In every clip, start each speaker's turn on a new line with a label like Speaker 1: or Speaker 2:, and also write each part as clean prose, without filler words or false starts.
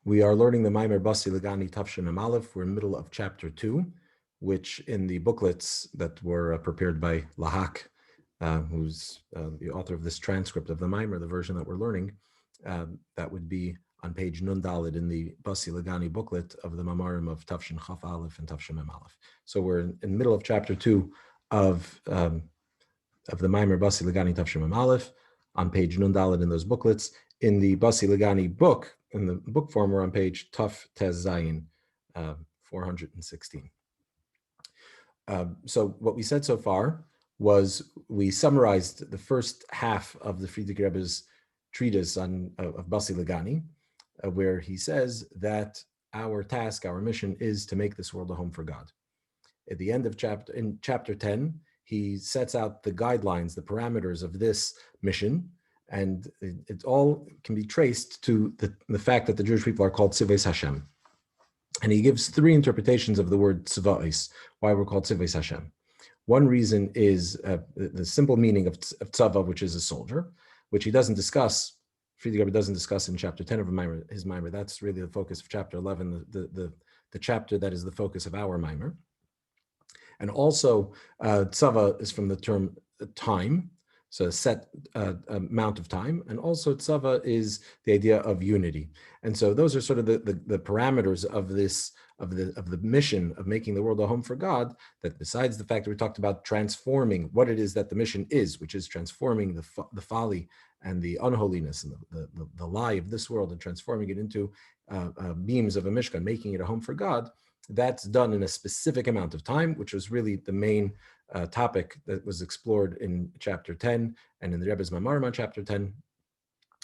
Speaker 1: We are learning the Maimer Basi Legani Tafshin Aleph. We're in the middle of chapter 2, which in the booklets that were prepared by Lahak, who's the author of this transcript of the Maimer, the version that we're learning, that would be on page Nun Dalid in the Basi Legani booklet of the Mamarim of Tafshin Chaf Aleph and Tafshin Mem Aleph. So we're in the middle of chapter 2 of the Maimer Basi Legani Tafshin Mem Aleph on page Nun Dalid in those booklets. In the Basi Legani book, in the book form, we're on page Tuf Tez Zayin, 416. So what we said so far was we summarized the first half of the Frierdiker Rebbe's treatise of Basi Legani, where he says that our task, our mission, is to make this world a home for God. At the end of chapter 10, he sets out the guidelines, the parameters of this mission, and it all can be traced to the fact that the Jewish people are called Tzivos Hashem. And he gives three interpretations of the word tzivos, why we're called Tzivos Hashem. One reason is the simple meaning of tzava, which is a soldier, which he doesn't discuss. Frierdiker Rebbe doesn't discuss in chapter 10 of his Maimer. That's really the focus of chapter 11, the chapter that is the focus of our Maimer. And also, tzava is from the term time, so a set amount of time, and also tzava is the idea of unity. And so those are sort of the parameters of this of the mission of making the world a home for God. That besides the fact that we talked about transforming what it is that the mission is, which is transforming the folly and the unholiness and the lie of this world and transforming it into beams of a mishkan, making it a home for God. That's done in a specific amount of time, which was really the main topic that was explored in chapter 10 and in the Rebbe's Mamarim on chapter 10,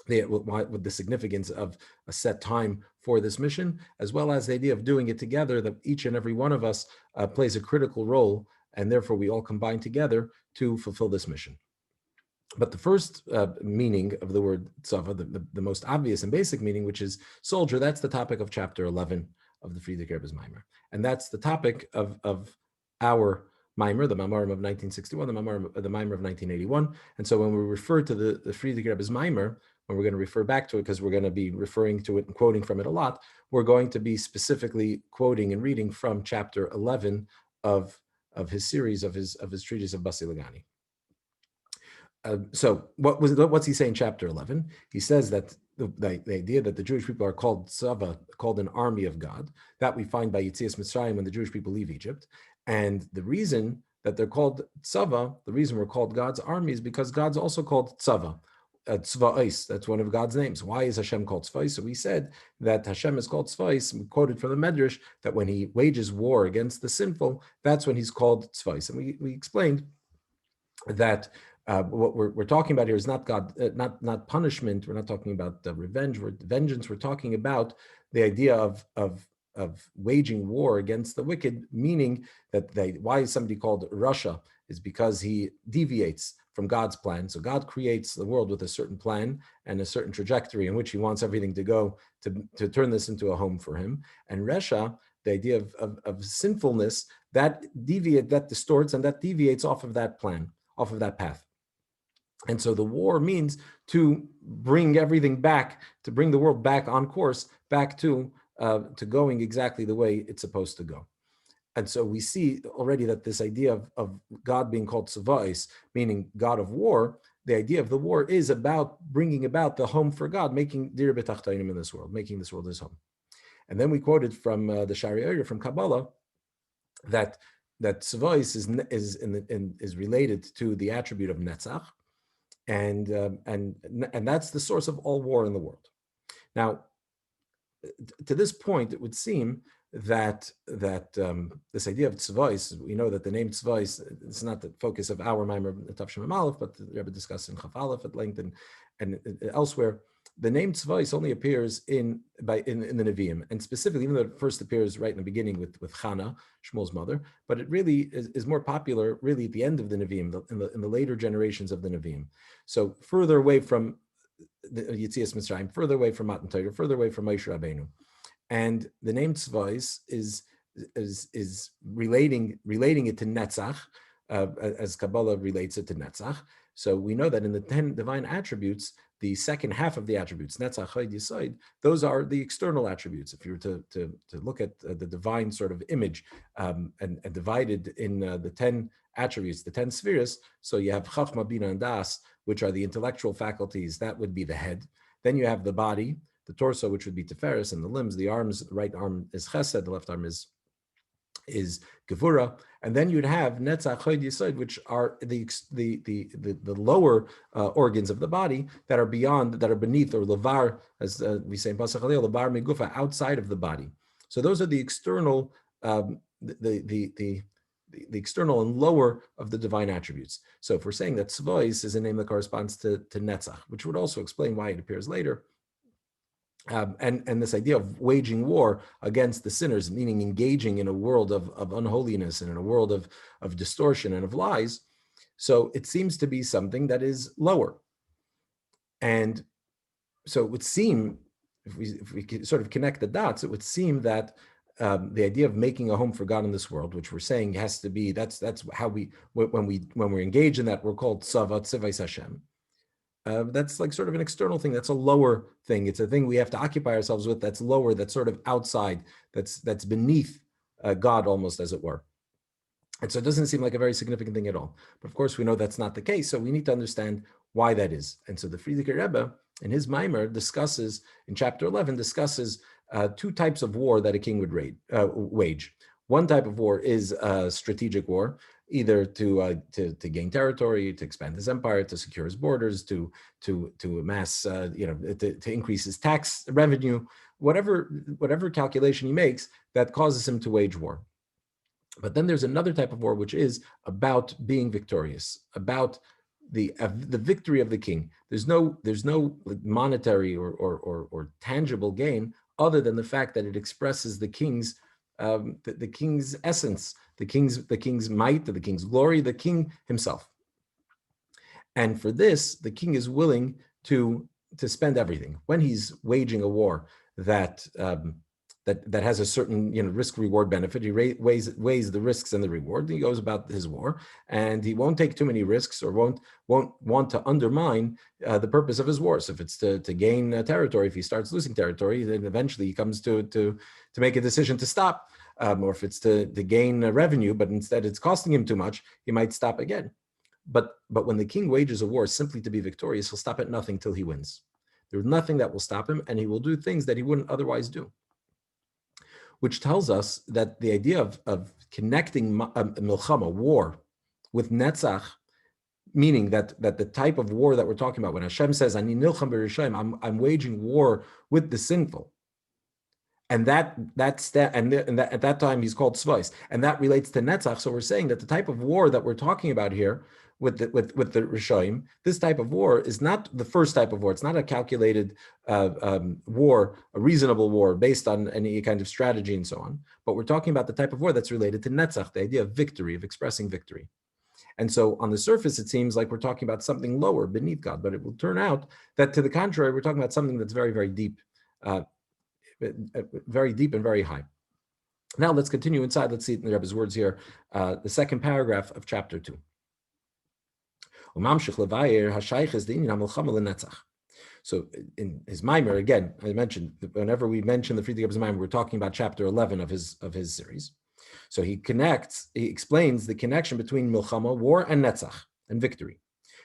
Speaker 1: with the significance of a set time for this mission, as well as the idea of doing it together, that each and every one of us plays a critical role, and therefore we all combine together to fulfill this mission. But the first meaning of the word tzava, the most obvious and basic meaning, which is soldier, that's the topic of chapter 11 of the Frierdiker Rebbe's Maimer. And that's the topic of our Maimer, the Maimer of 1961, the Maimer of 1981. And so when we refer to the Frierdiker Rebbe's Maimer, when we're going to refer back to it, because we're going to be referring to it and quoting from it a lot, we're going to be specifically quoting and reading from chapter 11 of his series, of his treatise of Basi Legani. So what's he saying in chapter 11? He says that the idea that the Jewish people are called tzava, called an army of God, that we find by Yetzias Mitzrayim when the Jewish people leave Egypt. And the reason that they're called tzava, the reason we're called God's army, is because God's also called tzava. Tzva'is, that's one of God's names. Why is Hashem called Tzva'is? So we said that Hashem is called Tzva'is, we quoted from the Medrash, that when he wages war against the sinful, that's when he's called Tzva'is. And we explained that what we're talking about here is not God, not punishment. We're not talking about revenge. Vengeance. We're talking about the idea of waging war against the wicked, meaning that why is somebody called Russia? Is because he deviates from God's plan. So God creates the world with a certain plan and a certain trajectory in which he wants everything to go to turn this into a home for him. And Resha, the idea of sinfulness, that distorts and that deviates off of that plan, off of that path. And so the war means to bring everything back, to bring the world back on course, back to going exactly the way it's supposed to go. And so we see already that this idea of God being called Tzva'is, meaning God of war, the idea of the war is about bringing about the home for God, making Dir B'Tachtainim in this world, making this world his home. And then we quoted from the Shari Oyer, from Kabbalah, that Tzva'is is related to the attribute of Netzach, and that's the source of all war in the world. Now, to this point, it would seem that this idea of tzva'is, we know that the name tzva'is is not the focus of our Maimer Tafshin Mem Aleph, but the Rebbe discussed in Chaf Aleph at length and elsewhere. The name tzva'is only appears in the Nevi'im, and specifically, even though it first appears right in the beginning with Chana, Shmuel's mother, but it really is more popular really at the end of the Nevi'im, in the later generations of the Nevi'im. So further away from the Yetzias Mitzrayim, further away from Matan Torah, further away from Moshe Rabbeinu. And the name Tzva'is is relating it to Netzach, as Kabbalah relates it to Netzach. So we know that in the 10 divine attributes, the second half of the attributes, Netzach, Chod, Yesod, those are the external attributes. If you were to look at the divine sort of image and divided in the 10 attributes, the 10 spheres, so you have Chachma, Bina, and Das, which are the intellectual faculties, that would be the head. Then you have the body, the torso, which would be Tiferes, and the limbs, the arms, the right arm is Chesed, the left arm is Gevura, and then you'd have Netzach, Chod, Yesod, which are the lower organs of the body that are beyond, that are beneath, or Levar, as we say in Pasach Halil, Levar Megufa, outside of the body. So those are the external, the external and lower of the divine attributes. So if we're saying that Tzvois is a name that corresponds to Netzach, which would also explain why it appears later, and this idea of waging war against the sinners, meaning engaging in a world of unholiness and in a world of distortion and of lies. So it seems to be something that is lower. And so it would seem, if we sort of connect the dots, it would seem that the idea of making a home for God in this world, which we're saying has to be, that's how when we're engaged in that, we're called Tzava, Tzivais Hashem. That's like sort of an external thing. That's a lower thing. It's a thing we have to occupy ourselves with. That's lower. That's sort of outside. That's beneath God, almost, as it were. And so it doesn't seem like a very significant thing at all. But of course, we know that's not the case. So we need to understand why that is. And so the Frierdiker Rebbe, in his Maimer, discusses in chapter 11, discusses two types of war that a king would wage. One type of war is a strategic war, either to gain territory, to expand his empire, to secure his borders, to amass, to increase his tax revenue, whatever calculation he makes that causes him to wage war. But then there's another type of war which is about being victorious, about the victory of the king. There's no monetary or tangible gain other than the fact that it expresses the king's the king's essence, the king's might, the king's glory, the king himself. And for this, the king is willing to spend everything. When he's waging a war that has a certain risk-reward benefit, he weighs the risks and the reward. He goes about his war, and he won't take too many risks or won't want to undermine the purpose of his war. So if it's to gain territory, if he starts losing territory, then eventually he comes to make a decision to stop. Or if it's to gain revenue, but instead it's costing him too much, he might stop again. But when the king wages a war simply to be victorious, he'll stop at nothing till he wins. There's nothing that will stop him, and he will do things that he wouldn't otherwise do. Which tells us that the idea of connecting milchama, war, with netzach, meaning that the type of war that we're talking about, when Hashem says, "Ani nilcham b'rishayim," I'm waging war with the sinful. And at that time he's called Tzvais, and that relates to Netzach. So we're saying that the type of war that we're talking about here with the Rishoim, this type of war is not the first type of war. It's not a calculated war, a reasonable war based on any kind of strategy and so on. But we're talking about the type of war that's related to Netzach, the idea of victory, of expressing victory. And so on the surface, it seems like we're talking about something lower, beneath God, but it will turn out that to the contrary, we're talking about something that's very, very deep. Very deep and very high. Now let's continue inside. Let's see it in the Rebbe's words here, the second paragraph of chapter 2. So in his Maimer, again, I mentioned, whenever we mention the Frierdiker Rebbe's Maimer, we're talking about chapter 11 of his series. So he explains the connection between Milchama, war, and Netzach, and victory.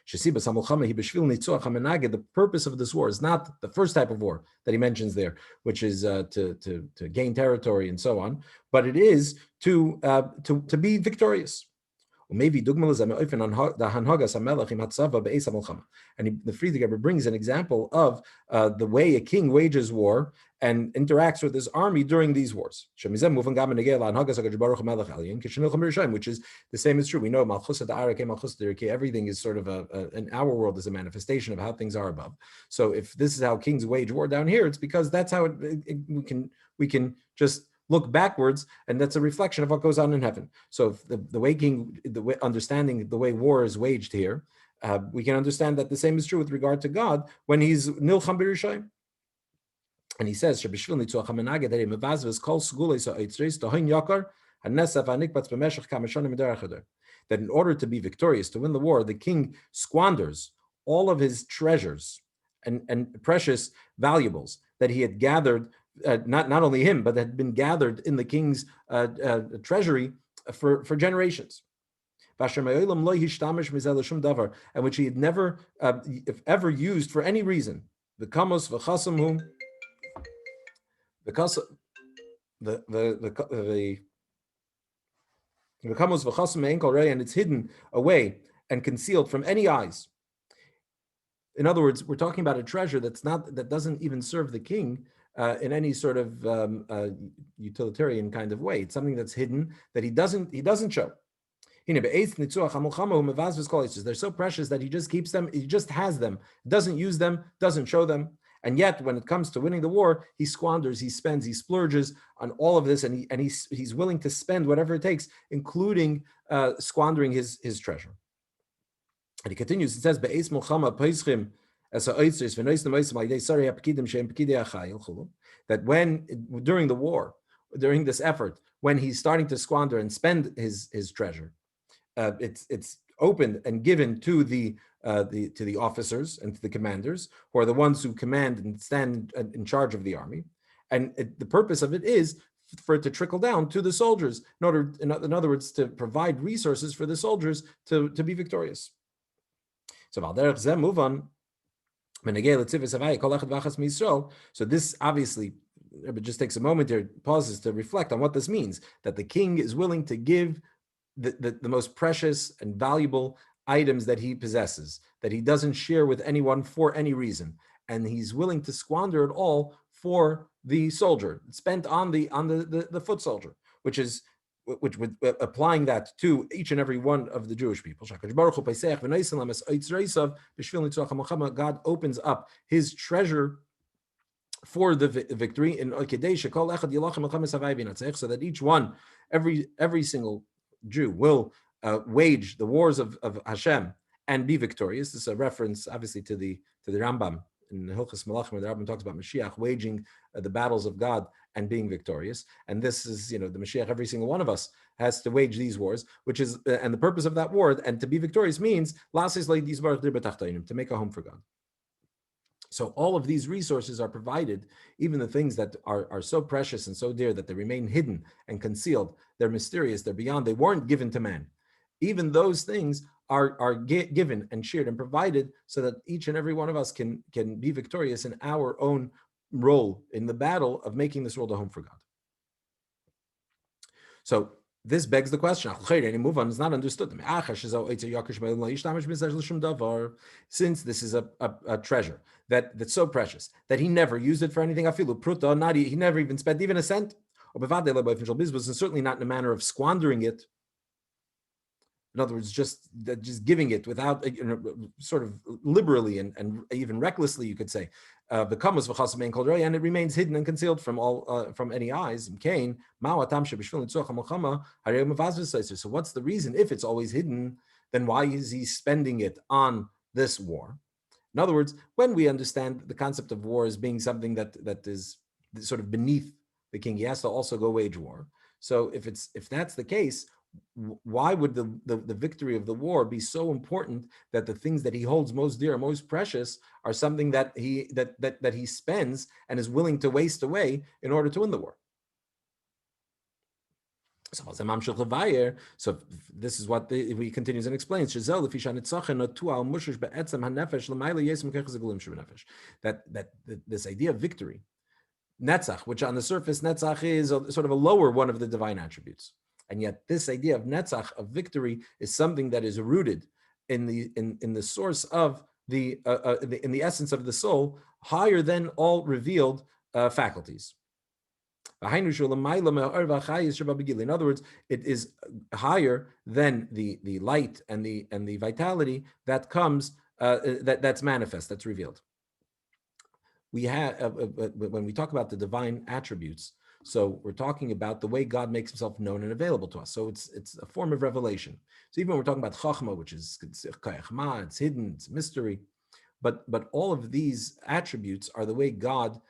Speaker 1: The purpose of this war is not the first type of war that he mentions there, which is to gain territory and so on, but it is to be victorious. And the Frierdiker Rebbe brings an example of the way a king wages war and interacts with his army during these wars. Which is the same is true. We know everything is sort of in our world is a manifestation of how things are above. So if this is how kings wage war down here, it's because that's how we can just look backwards, and that's a reflection of what goes on in heaven. So if understanding the way war is waged here, we can understand that the same is true with regard to God when he's nilcham b'rishayim. And he says, that in order to be victorious, to win the war, the king squanders all of his treasures and precious valuables that he had gathered, not only him, but that had been gathered in the king's treasury for generations. And which he had never, if ever, used for any reason. The kamos v'chasamhu, the kamos v'chasam, and it's hidden away and concealed from any eyes. In other words, we're talking about a treasure that doesn't even serve the king in any sort of utilitarian kind of way. It's something that's hidden that he doesn't show. They're so precious that he just keeps them, he just has them, doesn't use them, doesn't show them. And yet, when it comes to winning the war, he squanders, he spends, he splurges on all of this, and he's willing to spend whatever it takes, including squandering his treasure. And he continues, it says, that when, during the war, during this effort, when he's starting to squander and spend his treasure, it's opened and given to the officers and to the commanders, who are the ones who command and stand in charge of the army. And the purpose of it is for it to trickle down to the soldiers, in other words, to provide resources for the soldiers to be victorious. So move on. So this obviously, it just takes a moment here, pauses to reflect on what this means, that the king is willing to give the most precious and valuable items that he possesses, that he doesn't share with anyone for any reason, and he's willing to squander it all for the soldier, spent on the foot soldier, which applying that to each and every one of the Jewish people. God opens up his treasure for the victory in so that each one, every single Jew will wage the wars of Hashem and be victorious. This is a reference, obviously, to the Rambam in Hilchos Malachim, where the Rambam talks about Mashiach waging the battles of God and being victorious. And this is, the Mashiach, every single one of us has to wage these wars, which is, and the purpose of that war, and to be victorious means, to make a home for God. So all of these resources are provided, even the things that are so precious and so dear that they remain hidden and concealed. They're mysterious, they're beyond, they weren't given to man. Even those things are given and shared and provided so that each and every one of us can be victorious in our own role in the battle of making this world a home for God. So this begs the question, any move on is not understood. Since this is a treasure that's so precious that he never used it for anything, he never even spent even a cent, and certainly not in a manner of squandering it. In other words, just giving it without, sort of liberally and even recklessly, you could say. And it remains hidden and concealed from any eyes. So what's the reason? If it's always hidden, then why is he spending it on this war? In other words, when we understand the concept of war as being something that is sort of beneath the king, he has to also go wage war. So if that's the case, why would the victory of the war be so important that the things that he holds most dear, most precious, are something that he spends and is willing to waste away in order to win the war? So this is what he continues and explains. That this idea of victory, Netzach, which on the surface Netzach is sort of a lower one of the divine attributes. And yet, this idea of netzach, of victory, is something that is rooted in the source of in the essence of the soul, higher than all revealed faculties. In other words, it is higher than the light and the vitality that comes that's manifest, that's revealed. We have when we talk about the divine attributes. So we're talking about the way God makes himself known and available to us. So it's a form of revelation. So even when we're talking about chachma, which is it's hidden, it's mystery, but all of these attributes are the way God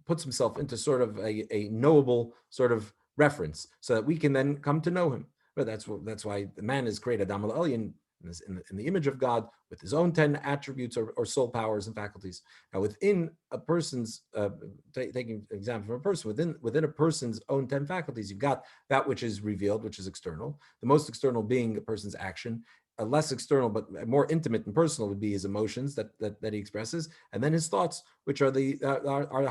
Speaker 1: puts himself into sort of a knowable sort of reference, so that we can then come to know him. But that's why the man is created Adam al-Elyon, in the image of God, with his own 10 attributes or soul powers and faculties. Now, within a person's, taking an example from a person, within a person's own 10 faculties, you've got that which is revealed, which is external, the most external being a person's action. A less external but more intimate and personal would be his emotions that he expresses, and then his thoughts, which are the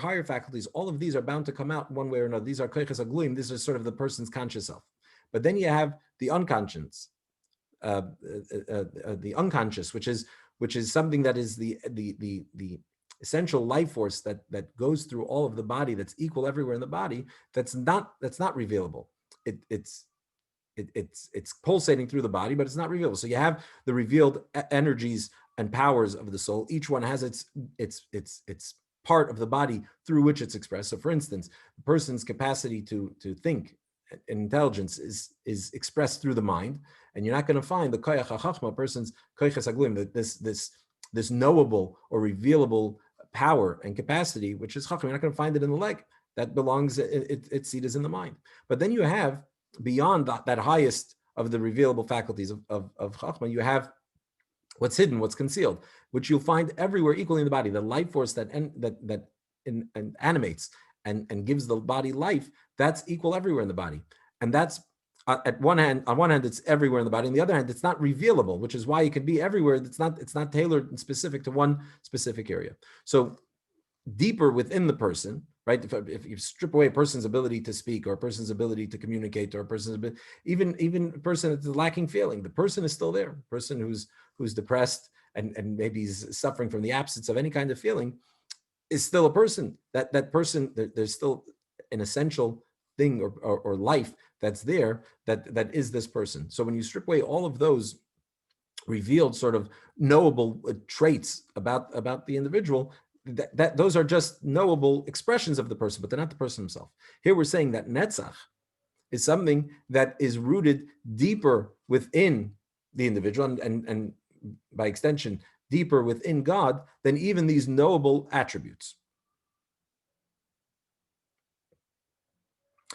Speaker 1: higher faculties. All of these are bound to come out one way or another. These are koiches agluim. These are sort of the person's conscious self. But then you have the unconscious, the unconscious, which is something that is the essential life force that goes through all of the body, that's equal everywhere in the body. That's not revealable. It's pulsating through the body, but it's not revealable. So you have the revealed energies and powers of the soul. Each one has its part of the body through which it's expressed. So, for instance, the person's capacity to think, intelligence, is expressed through the mind, and you're not going to find the koyach hachachma, a person's koyches agluim, this knowable or revealable power and capacity, which is chacham. You're not going to find it in the leg. That belongs, its seat is in the mind. But then you have, beyond that highest of the revealable faculties of chachma, you have what's hidden, what's concealed, which you'll find everywhere equally in the body. The life force that animates and gives the body life, that's equal everywhere in the body. And that's on one hand, it's everywhere in the body. On the other hand, it's not revealable, which is why it can be everywhere. It's not tailored and specific to one specific area. So deeper within the person, right? If you strip away a person's ability to speak, or a person's ability to communicate, or a person's ability, even a person that's lacking feeling, the person is still there. A person who's depressed and maybe he's suffering from the absence of any kind of feeling is still a person. That person, there's still an essential thing or life that's there that is this person. So when you strip away all of those revealed sort of knowable traits about the individual, that those are just knowable expressions of the person, but they're not the person himself. Here we're saying that netzach is something that is rooted deeper within the individual and by extension deeper within God than even these knowable attributes.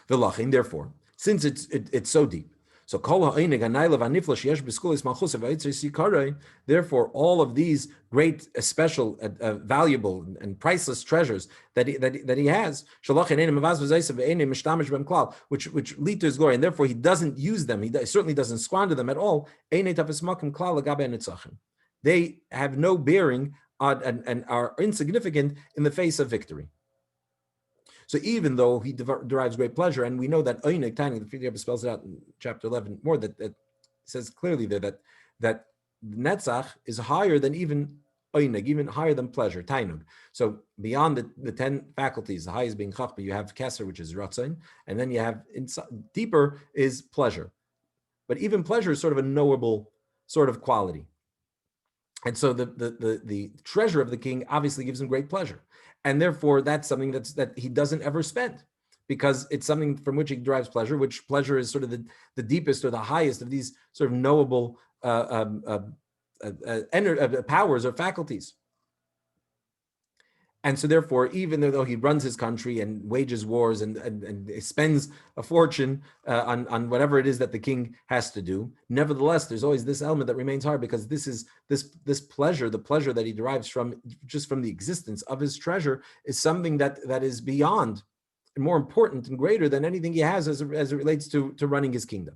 Speaker 1: Therefore, since it's so deep, so therefore all of these great, special, valuable and priceless treasures that he has, which lead to his glory, and therefore he doesn't use them, he certainly doesn't squander them at all. They have no bearing on and are insignificant in the face of victory. So even though he derives great pleasure, and we know that Oynek Tainig, the Friedrich spells it out in chapter 11 more, that says clearly there that Netzach is higher than even Oynek, even higher than pleasure, Tainug. So beyond the 10 faculties, the highest being Chachma, you have Keser, which is Ratzon, and then you have deeper is pleasure. But even pleasure is sort of a knowable sort of quality. And so the treasure of the king obviously gives him great pleasure. And therefore, that's something that he doesn't ever spend, because it's something from which he derives pleasure, which pleasure is sort of the deepest or the highest of these sort of knowable powers or faculties. And so therefore, even though he runs his country and wages wars and spends a fortune on whatever it is that the king has to do, nevertheless, there's always this element that remains hard, because this pleasure, the pleasure that he derives from the existence of his treasure, is something that is beyond and more important and greater than anything he has as it relates to running his kingdom.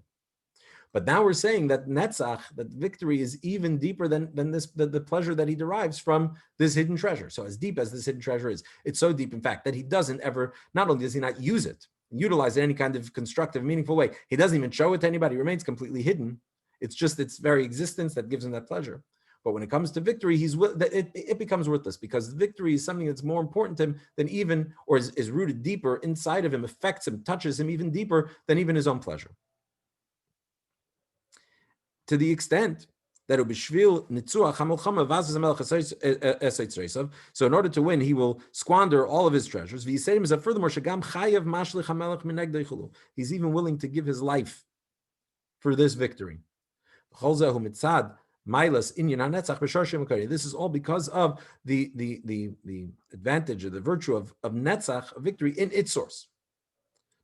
Speaker 1: But now we're saying that netzach, that victory, is even deeper than this, the pleasure that he derives from this hidden treasure. So as deep as this hidden treasure is, it's so deep, in fact, that he doesn't ever, not only does he not use it, utilize it in any kind of constructive, meaningful way, he doesn't even show it to anybody. It remains completely hidden. It's just its very existence that gives him that pleasure. But when it comes to victory, it becomes worthless, because victory is something that's more important to him than even, or is rooted deeper inside of him, affects him, touches him even deeper than even his own pleasure. To the extent that so in order to win, he will squander all of his treasures. He's even willing to give his life for this victory. This is all because of the advantage or the virtue of netzach, victory, in its source.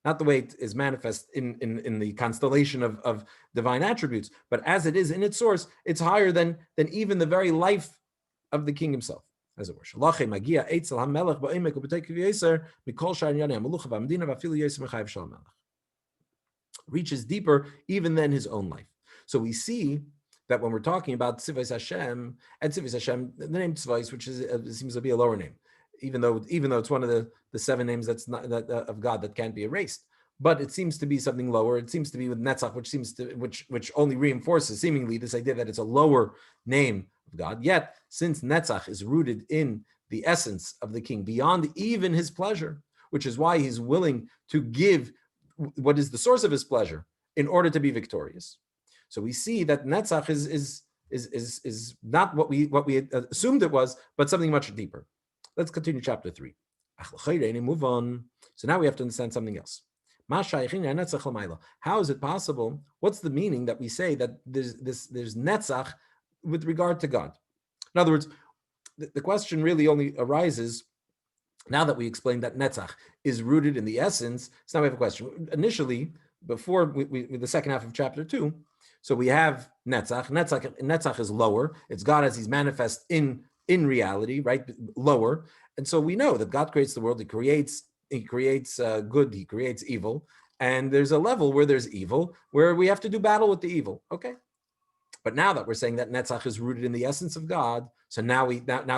Speaker 1: not the way it is manifest in the constellation of divine attributes, but as it is in its source, it's higher than even the very life of the king himself, as it were. Reaches deeper even than his own life. So we see that when we're talking about Tzivos Hashem, and Tzivos Hashem, the name Tzivos, which seems to be a lower name, even though it's one of the seven names that's not of God that can't be erased, but it seems to be something lower. It seems to be with Netzach, which only reinforces seemingly this idea that it's a lower name of God. Yet, since Netzach is rooted in the essence of the king beyond even his pleasure, which is why he's willing to give what is the source of his pleasure in order to be victorious. So we see that Netzach is not what we had assumed it was, but something much deeper. Let's continue chapter 3. Move on. So now we have to understand something else. How is it possible? What's the meaning that we say that there's Netzach with regard to God? In other words, the question really only arises now that we explained that Netzach is rooted in the essence. So now we have a question. Initially, before the second half of chapter 2, so we have Netzach. Netzach is lower. It's God as he's manifest in reality, right? Lower. And so we know that God creates the world. He creates good. He creates evil. And there's a level where there's evil, where we have to do battle with the evil. Okay. But now that we're saying that Netzach is rooted in the essence of God, so now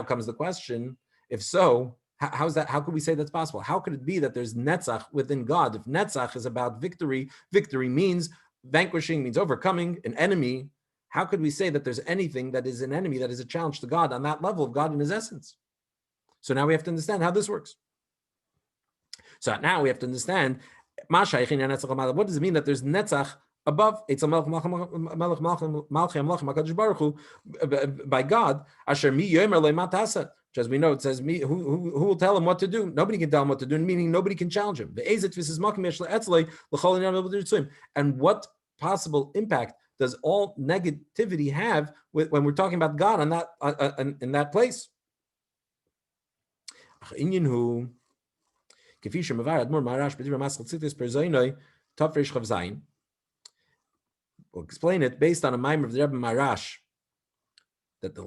Speaker 1: comes the question, if so, how's that? How could we say that's possible? How could it be that there's Netzach within God? If Netzach is about victory, victory means vanquishing, means overcoming an enemy. How could we say that there's anything that is an enemy, that is a challenge to God on that level of God in his essence? So now we have to understand how this works. So now we have to understand, what does it mean that there's Netzach above by God? As we know, it says, who will tell him what to do? Nobody can tell him what to do, meaning nobody can challenge him. And what possible impact does all negativity have when we're talking about God on that in that place? We'll explain it based on a mimer of the Rebbe Marash, that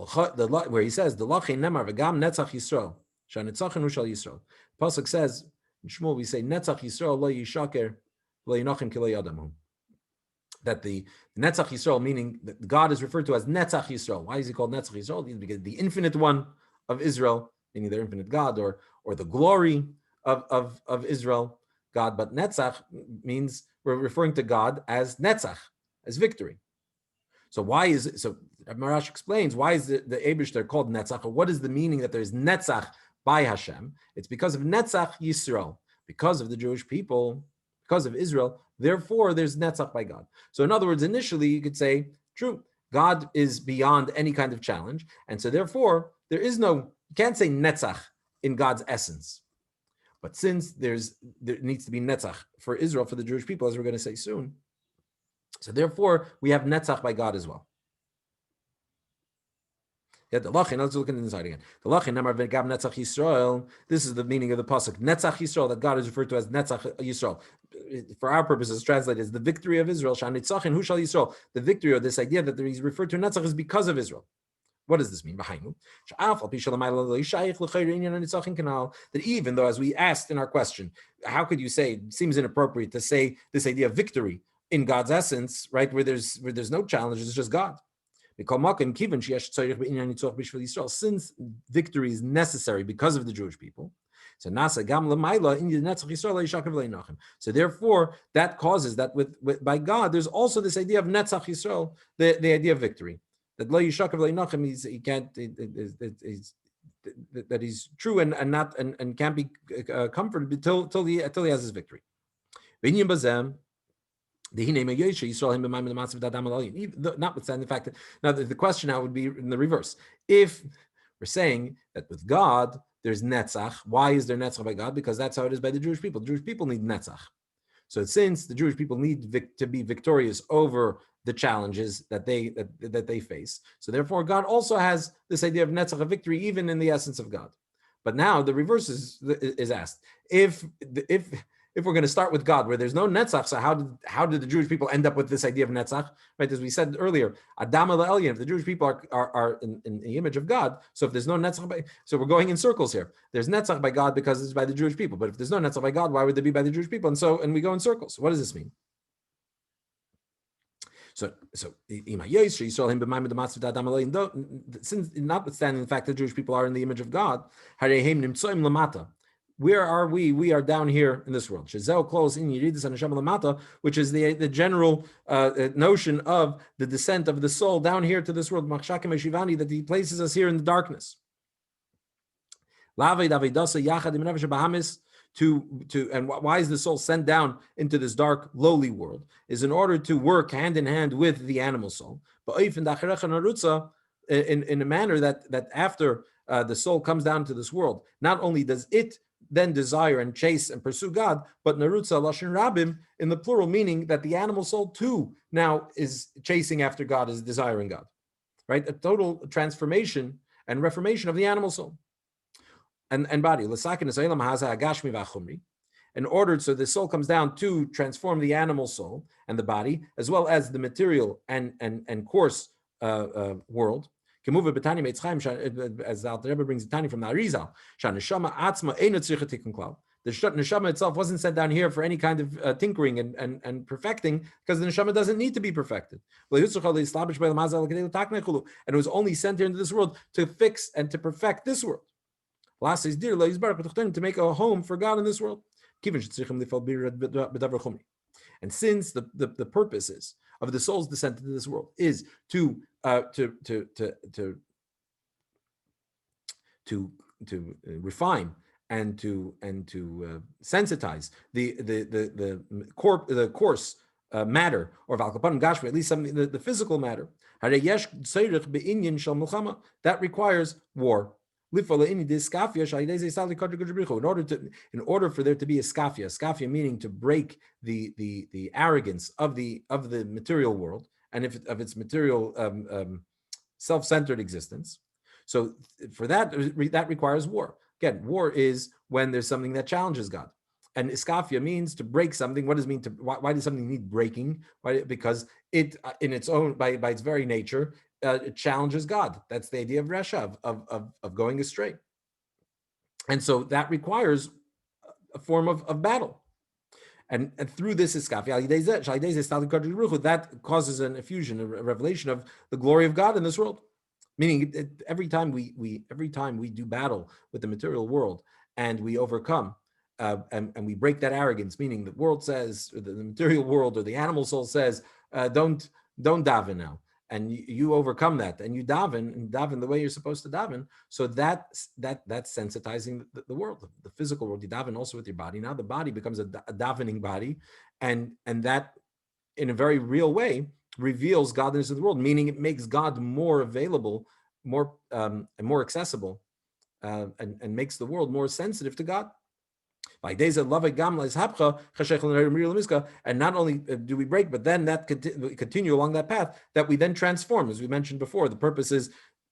Speaker 1: where he says the Lachin Nemar v'gam Netzach Yisrael shanitzachenu Ushal Yisrael. Pasuk says in Shmuel we say Netzach Yisrael lo yishaker lo yinachim ki lo yadamu. That the Netzach Yisrael, meaning that God is referred to as Netzach Yisrael. Why is he called Netzach Yisrael? Because the infinite one of Israel, meaning their infinite God, or the glory of Israel, God. But Netzach means we're referring to God as Netzach, as victory. So why is it? So Marash explains why is the Eibishter called Netzach, or what is the meaning that there's Netzach by Hashem? It's because of Netzach Yisrael, because of the Jewish people, because of Israel. Therefore, there's Netzach by God. So in other words, initially you could say, true, God is beyond any kind of challenge, and so therefore there you can't say Netzach in God's essence. But since there needs to be Netzach for Israel, for the Jewish people, as we're going to say soon, so therefore we have Netzach by God as well. Yeah, the Lachin, let's look inside again. The Lachin, Nemar v'gam Netzach Yisrael. This is the meaning of the pasuk. Netzach Yisrael, that God is referred to as Netzach Yisrael. For our purposes, translated as the victory of Israel. Shanitzachim hu shal Yisrael. The victory, or this idea that he's referred to Netzach, is because of Israel. What does this mean? That even though, as we asked in our question, how could you say, it seems inappropriate to say this idea of victory in God's essence, right, where there's no challenge, it's just God. Since victory is necessary because of the Jewish people, so therefore that causes that with by God there's also this idea of Netzach Yisrael, the idea of victory. That lo yishakav lo yinachem, he can't, that he's true and not and can't be comforted till he has his victory. Notwithstanding the fact that now the question now would be in the reverse. If we're saying that with God there's Netzach, why is there Netzach by God? Because that's how it is by the Jewish people. The Jewish people need Netzach. So since the Jewish people need to be victorious over the challenges that they face, so therefore God also has this idea of Netzach, of victory, even in the essence of God. But now the reverse is asked. If if we're going to start with God, where there's no Netzach, so how did the Jewish people end up with this idea of Netzach? Right, as we said earlier, Adam el if the Jewish people are in the image of God, so if there's no Netzach, so we're going in circles here. There's Netzach by God because it's by the Jewish people, but if there's no Netzach by God, why would there be by the Jewish people? And we go in circles. What does this mean? So since notwithstanding the fact that Jewish people are in the image of God, where are we? We are down here in this world. Which is the general notion of the descent of the soul down here to this world, that he places us here in the darkness. And why is the soul sent down into this dark, lowly world? Is in order to work hand in hand with the animal soul, but in a manner that after the soul comes down to this world, not only does it then desire and chase and pursue God, but narutza lashon rabim in the plural, meaning that the animal soul too now is chasing after God, is desiring God, right? A total transformation and reformation of the animal soul and body. In order, so the soul comes down to transform the animal soul and the body, as well as the material and coarse world. As the Alter Rebbe brings the Tani from the Arizal, the neshama itself wasn't sent down here for any kind of tinkering and perfecting, because the neshama doesn't need to be perfected. And it was only sent here into this world to fix and to perfect this world. To make a home for God in this world. And since the purposes of the soul's descent into this world is to refine and to sensitize the coarse matter, or at least something the physical matter, that requires war. In order for there to be a skafia meaning to break the arrogance of the material world and of its material self-centered existence. So for that requires war. Again, war is when there's something that challenges God. And iskafia means to break something. What does it mean to? Why does something need breaking? Why? Because it, in its own, by its very nature, it challenges God. That's the idea of resha, of going astray. And so that requires a form of battle. And through this iskafia, that causes an effusion, a revelation of the glory of God in this world. Meaning, every time we do battle with the material world and we overcome. And we break that arrogance, meaning the world says, or the material world or the animal soul says, don't daven now, and you overcome that, and you daven the way you're supposed to daven. So that's sensitizing the world, the physical world. You daven also with your body. Now the body becomes a davening body, and that in a very real way reveals godliness of the world, meaning it makes God more available, more and more accessible, and makes the world more sensitive to God. And not only do we break, but then that continue along that path that we then transform, as we mentioned before. The purpose is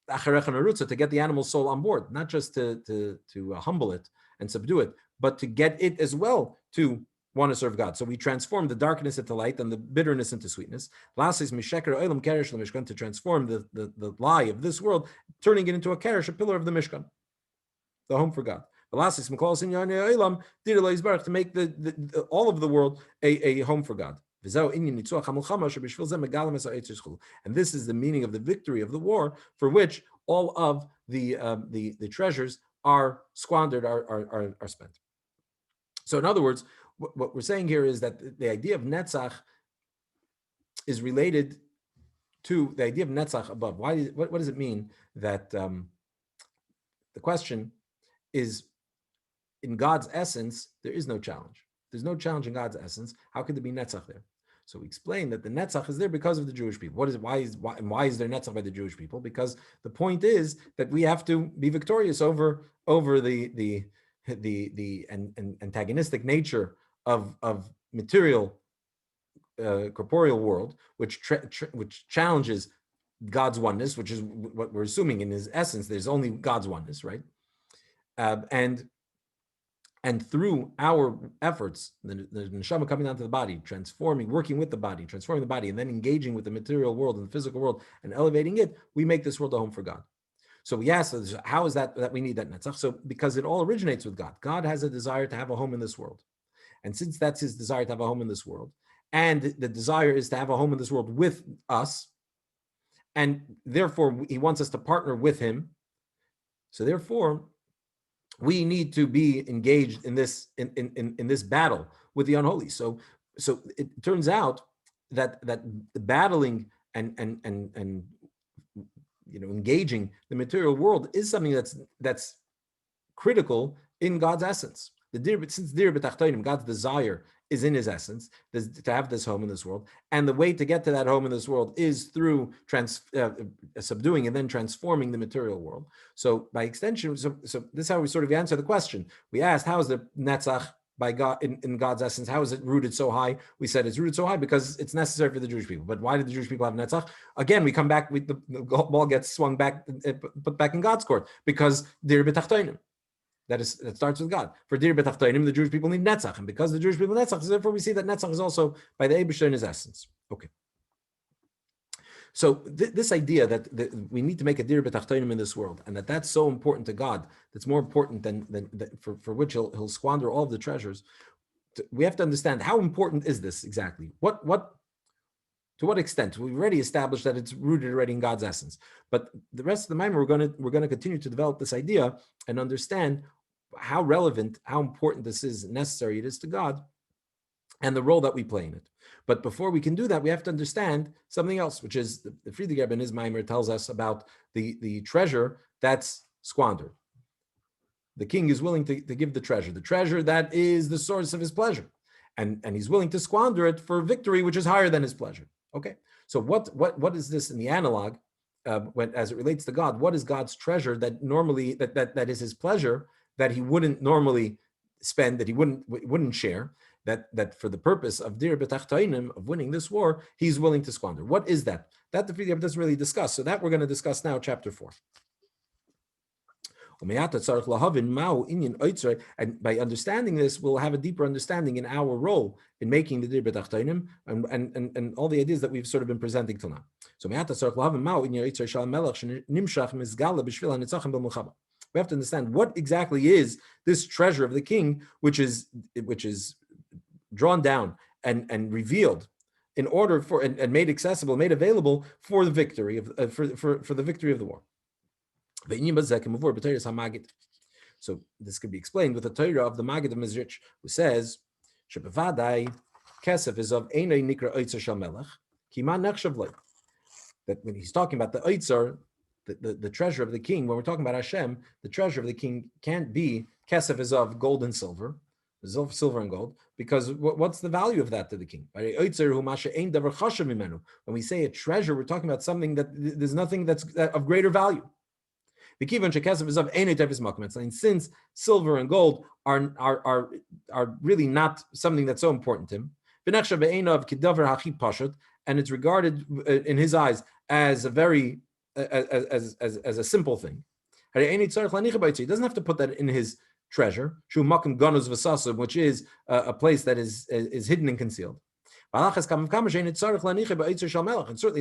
Speaker 1: to get the animal soul on board, not just to humble it and subdue it, but to get it as well to want to serve God. So we transform the darkness into light and the bitterness into sweetness. Last is to transform the lie of this world, turning it into a keresh, a pillar of the Mishkan, the home for God. To make all of the world a home for God. And this is the meaning of the victory of the war, for which all of the treasures are squandered, are spent. So in other words, what we're saying here is that the idea of Netzach is related to the idea of Netzach above. What does it mean that the question is, in God's essence, there is no challenge. There's no challenge in God's essence. How could there be Netzach there? So we explain that the Netzach is there because of the Jewish people. Why is there Netzach by the Jewish people? Because the point is that we have to be victorious over the antagonistic nature of material, corporeal world, which challenges God's oneness, which is what we're assuming in his essence. There's only God's oneness, right? And And through our efforts, the neshama coming down to the body, transforming, working with the body, transforming the body, and then engaging with the material world and the physical world and elevating it, we make this world a home for God. So we ask, how is that we need that netzach? So because it all originates with God. God has a desire to have a home in this world. And since that's his desire to have a home in this world, and the desire is to have a home in this world with us, and therefore he wants us to partner with him. So therefore, we need to be engaged in this in this battle with the unholy. So it turns out that battling and engaging the material world is something that's critical in God's essence. Since dir b'tachtonim, God's desire is in his essence to have this home in this world, and the way to get to that home in this world is through subduing and then transforming the material world. So by extension, so this is how we sort of answer the question. We asked, how is the netzach by God in God's essence? How is it rooted so high? We said it's rooted so high because it's necessary for the Jewish people. But why did the Jewish people have netzach? Again, we come back with the ball gets swung back, put back in God's court because dir b'tachtonim. That starts with God. For dir b'tachtonim, the Jewish people need netzach, and because the Jewish people netzach, so therefore we see that netzach is also by the Eibusher in his essence. Okay. So this idea that we need to make a dir b'tachtonim in this world, and that's so important to God, that's more important than for which he'll squander all of the treasures. We have to understand how important is this exactly? To what extent? We've already established that it's rooted already in God's essence. But the rest of the Maimon, we're going to continue to develop this idea and understand how relevant, how important this is, necessary it is to God, and the role that we play in it. But before we can do that, we have to understand something else, which is the Friedrich Rebbe in his Maimon tells us about the treasure that's squandered. The king is willing to give the treasure that is the source of his pleasure. And he's willing to squander it for victory, which is higher than his pleasure. Okay, so what is this in the analog as it relates to God? What is God's treasure that normally that is his pleasure that he wouldn't normally spend, that he wouldn't share, that for the purpose of dir b'tachtonim, of winning this war, he's willing to squander? What is that? That the Friedrich doesn't really discuss. So that we're going to discuss now, chapter 4. And by understanding this, we'll have a deeper understanding in our role in making the dir b'tachtonim and all the ideas that we've sort of been presenting till now. So we have to understand what exactly is this treasure of the king, which is drawn down and revealed in order for and made accessible, made available for the victory of for the victory of the war. So this could be explained with the Torah of the Maggid of Mezrich, who says, kesef is of einay nikra oitzer shel melech, kiman nechshav lo. That when he's talking about the oitzer, the treasure of the king, when we're talking about Hashem, the treasure of the king can't be kesef is of gold and silver and gold, because what's the value of that to the king? When we say a treasure, we're talking about something that there's nothing that's of greater value. And since silver and gold are really not something that's so important to him, and it's regarded in his eyes as a very as a simple thing. He doesn't have to put that in his treasure, which is a place that is hidden and concealed. And certainly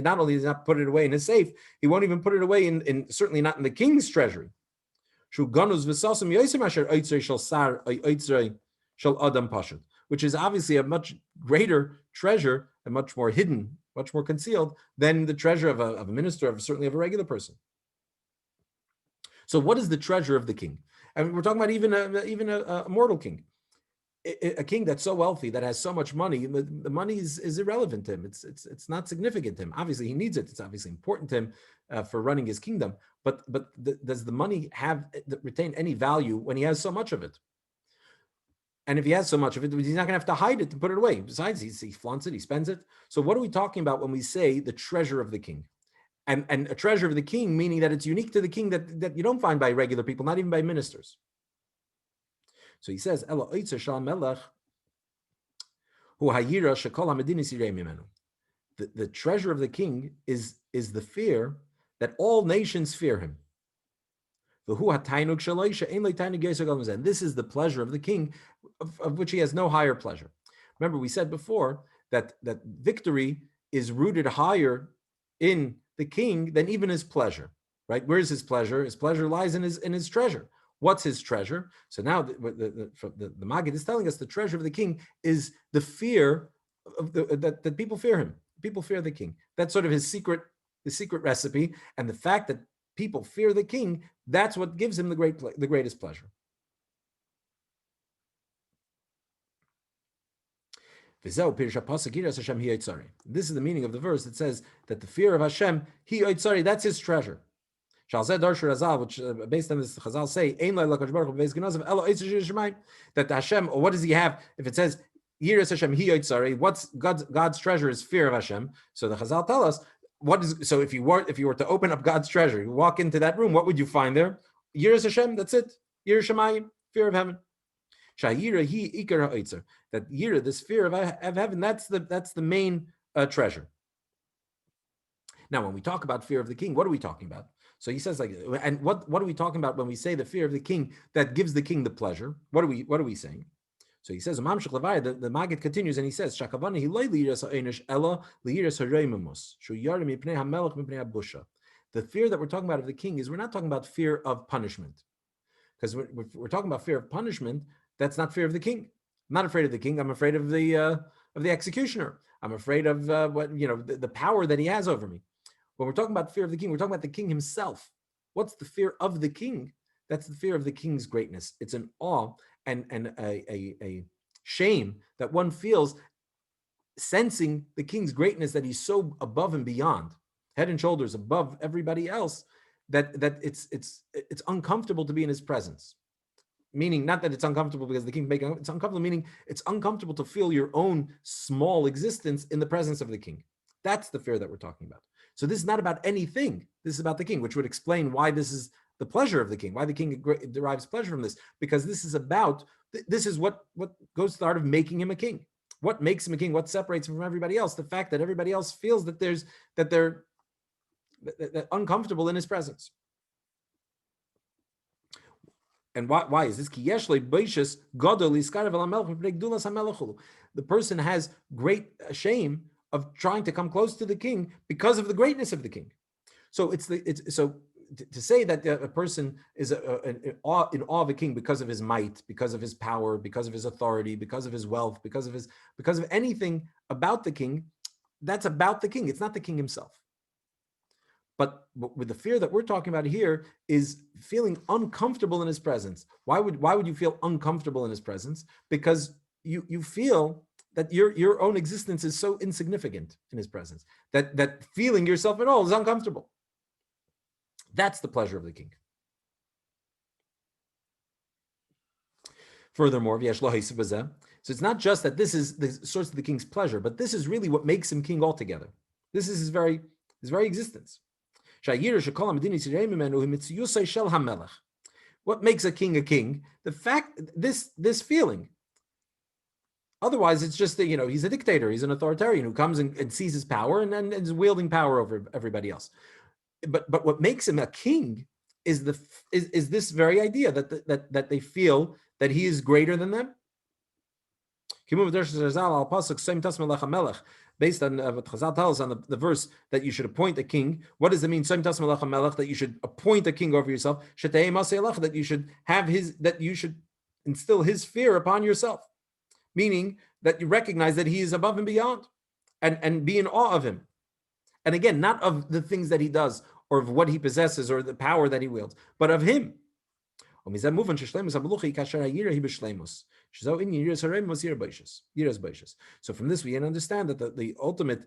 Speaker 1: not only does he not put it away in his safe, he won't even put it away in certainly not in the king's treasury. Which is obviously a much greater treasure and much more hidden, much more concealed than the treasure of a minister, certainly of a regular person. So what is the treasure of the king? I mean, we're talking about even a mortal king. A king that's so wealthy, that has so much money, the money is irrelevant to him. It's not significant to him. Obviously, he needs it. It's obviously important to him for running his kingdom. But does the money retain any value when he has so much of it? And if he has so much of it, he's not going to have to hide it and put it away. Besides, he flaunts it, he spends it. So what are we talking about when we say the treasure of the king? And a treasure of the king, meaning that it's unique to the king that you don't find by regular people, not even by ministers. So he says, the treasure of the king is the fear that all nations fear him. And this is the pleasure of the king, of which he has no higher pleasure. Remember, we said before that victory is rooted higher in the king than even his pleasure. Right? Where's his pleasure? His pleasure lies in his treasure. What's his treasure? So now the Maggid is telling us the treasure of the king is the fear of that people fear him. People fear the king. That's sort of his secret, the secret recipe, and the fact that people fear the king, that's what gives him the greatest pleasure. This is the meaning of the verse that says that the fear of Hashem, that's his treasure. Which based on this, Chazal say, that Hashem, or what does he have? If it says, Yiras Hashem, what's God's treasure is fear of Hashem. So the Chazal tell us, so if you were to open up God's treasure, you walk into that room, what would you find there? Yiras Hashem, that's it. Yiras Shemayim, fear of heaven. Shayira hi ikar ha'itzer. That yira, this fear of heaven, that's the main treasure. Now, when we talk about fear of the king, what are we talking about? So he says, and what are we talking about when we say the fear of the king that gives the king the pleasure? What are we saying? So he says, the Maggid continues and he says, the fear that we're talking about of the king is we're not talking about fear of punishment. Because we're talking about fear of punishment, that's not fear of the king. I'm not afraid of the king. I'm afraid of the executioner. I'm afraid of the power that he has over me. When we're talking about fear of the king, we're talking about the king himself. What's the fear of the king? That's the fear of the king's greatness. It's an awe and a shame that one feels sensing the king's greatness, that he's so above and beyond, head and shoulders above everybody else, that it's uncomfortable to be in his presence. Meaning, not that it's uncomfortable because the king making it's uncomfortable, meaning it's uncomfortable to feel your own small existence in the presence of the king. That's the fear that we're talking about. So this is not about anything. This is about the king, which would explain why this is the pleasure of the king, why the king derives pleasure from this, because this is what goes to the heart of making him a king. What makes him a king? What separates him from everybody else? The fact that everybody else feels that they're uncomfortable in his presence. And why is this? The person has great shame of trying to come close to the king because of the greatness of the king. So to say that a person is in awe of a king because of his might, because of his power, because of his authority, because of his wealth, because of anything about the king, that's about the king. It's not the king himself. But with the fear that we're talking about here is feeling uncomfortable in his presence. Why would you feel uncomfortable in his presence? Because you feel that your own existence is so insignificant in his presence that feeling yourself at all is uncomfortable. That's the pleasure of the king. Furthermore, so it's not just that this is the source of the king's pleasure, but this is really what makes him king altogether. This is his very existence. What makes a king? The fact, this feeling. Otherwise, it's just that, he's a dictator, he's an authoritarian who comes and seizes power and is wielding power over everybody else. But what makes him a king is this very idea that they feel that he is greater than them. Based on what Chazal tells us on the verse that you should appoint a king. What does it mean? That you should appoint a king over yourself. That you should instill his fear upon yourself. Meaning that you recognize that he is above and beyond and be in awe of him. And again, not of the things that he does or of what he possesses or the power that he wields, but of him. So from this we can understand that the ultimate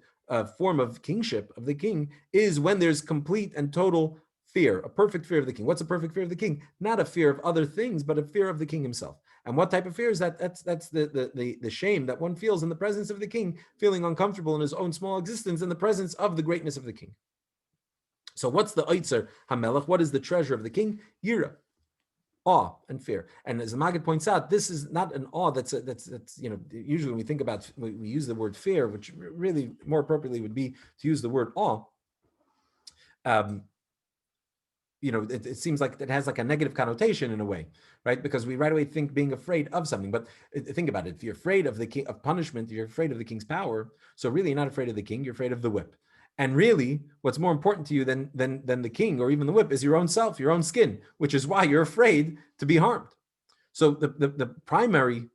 Speaker 1: form of kingship of the king is when there's complete and total fear, a perfect fear of the king. What's a perfect fear of the king? Not a fear of other things, but a fear of the king himself. And what type of fear is that? That's the shame that one feels in the presence of the king, feeling uncomfortable in his own small existence in the presence of the greatness of the king. So what's the Oitzer HaMelech? What is the treasure of the king? Yira. Awe and fear. And as the Maggid points out, this is not an awe that's usually when we think about, we use the word fear, which really more appropriately would be to use the word awe. it seems like it has like a negative connotation in a way, right? Because we right away think being afraid of something. But think about it. If you're afraid of the king of punishment, you're afraid of the king's power. So really, you're not afraid of the king. You're afraid of the whip. And really, what's more important to you than the king or even the whip is your own self, your own skin, which is why you're afraid to be harmed. So the primary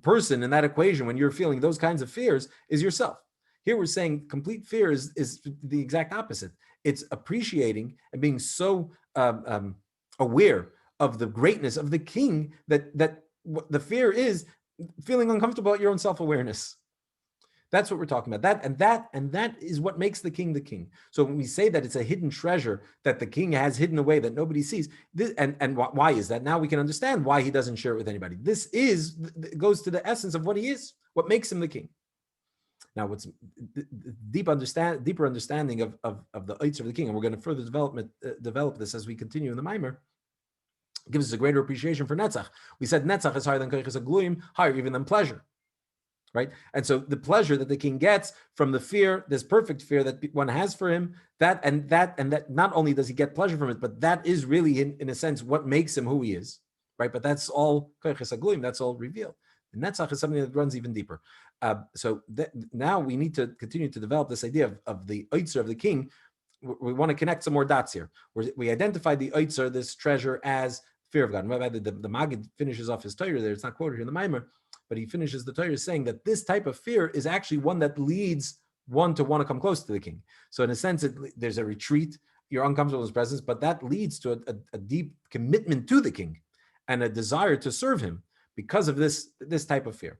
Speaker 1: person in that equation when you're feeling those kinds of fears is yourself. Here we're saying complete fear is the exact opposite. It's appreciating and being so aware of the greatness of the king that the fear is feeling uncomfortable at your own self-awareness. That's what we're talking about. That is what makes the king the king. So when we say that it's a hidden treasure that the king has hidden away that nobody sees, why is that? Now we can understand why he doesn't share it with anybody. This goes to the essence of what he is, what makes him the king. Now, what's deeper understanding of the Eitzer of the king, and we're going to further develop this as we continue in the Maimer, gives us a greater appreciation for Netzach. We said Netzach is higher than Koiches HaGluim, higher even than pleasure. Right? And so the pleasure that the king gets from the fear, this perfect fear that one has for him, that not only does he get pleasure from it, but that is really in a sense what makes him who he is, right? But that's all koiches hagluim, that's all revealed. The netzach is something that runs even deeper. Now we need to continue to develop this idea of the Eitzer of the king. We want to connect some more dots here. We identified the Eitzer, this treasure, as fear of God. The Maggid finishes off his Torah there. It's not quoted here in the Maimer, but he finishes the Torah saying that this type of fear is actually one that leads one to want to come close to the king. So in a sense, there's a retreat, you're uncomfortable in his presence, but that leads to a deep commitment to the king and a desire to serve him because of this type of fear.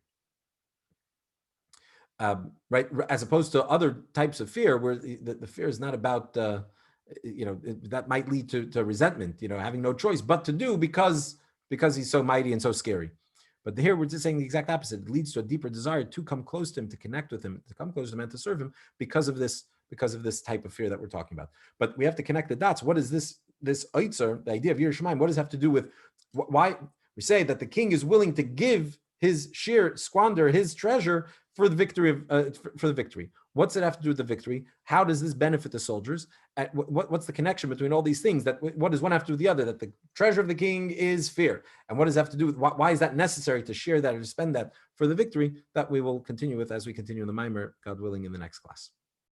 Speaker 1: Right, as opposed to other types of fear where the fear is not about, that might lead to resentment, having no choice but to do because he's so mighty and so scary. But here we're just saying the exact opposite. It leads to a deeper desire to come close to him, to connect with him, to come close to him and to serve him because of this type of fear that we're talking about. But we have to connect the dots. What is this Eitzer, the idea of Yirah Shamayim, what does it have to do with why we say that the king is willing to give his squander his treasure for the victory for the victory? What's it have to do with the victory? How does this benefit the soldiers? What's the connection between all these things? What does one have to do with the other? That the treasure of the king is fear, and what does it have to do with why is that necessary to share that or to spend that for the victory? That we will continue with as we continue in the Maimer, God willing, in the next class.